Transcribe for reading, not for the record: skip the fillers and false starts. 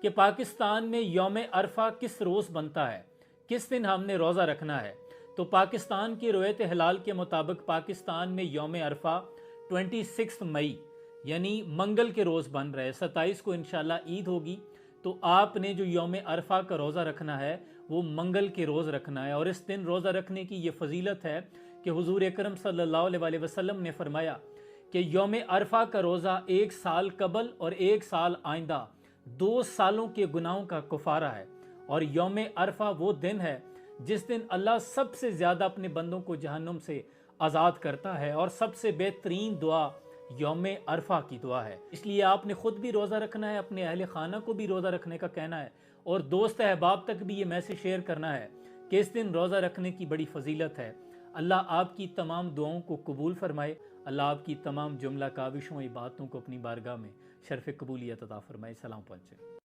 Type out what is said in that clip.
کہ پاکستان میں یوم عرفہ کس روز بنتا ہے، کس دن ہم نے روزہ رکھنا ہے۔ تو پاکستان کی رویت ہلال کے مطابق پاکستان میں یوم عرفہ 26 مئی یعنی منگل کے روز بن رہے، 27 کو انشاءاللہ عید ہوگی، تو آپ نے جو یوم عرفہ کا روزہ رکھنا ہے وہ منگل کے روز رکھنا ہے۔ اور اس دن روزہ رکھنے کی یہ فضیلت ہے کہ حضور اکرم صلی اللہ علیہ وسلم نے فرمایا کہ یوم عرفہ کا روزہ 1 سال قبل اور 1 سال آئندہ 2 سالوں کے گناہوں کا کفارہ ہے۔ اور یوم عرفہ وہ دن ہے جس دن اللہ سب سے زیادہ اپنے بندوں کو جہنم سے آزاد کرتا ہے، اور سب سے بہترین دعا یوم عرفہ کی دعا ہے۔ اس لیے آپ نے خود بھی روزہ رکھنا ہے، اپنے اہل خانہ کو بھی روزہ رکھنے کا کہنا ہے، اور دوست احباب تک بھی یہ میسج شیئر کرنا ہے کہ اس دن روزہ رکھنے کی بڑی فضیلت ہے۔ اللہ آپ کی تمام دعاؤں کو قبول فرمائے، اللہ آپ کی تمام جملہ کاوشوں عبادتوں کو اپنی بارگاہ میں شرف قبولیت عطا فرمائے۔ سلام پہنچے۔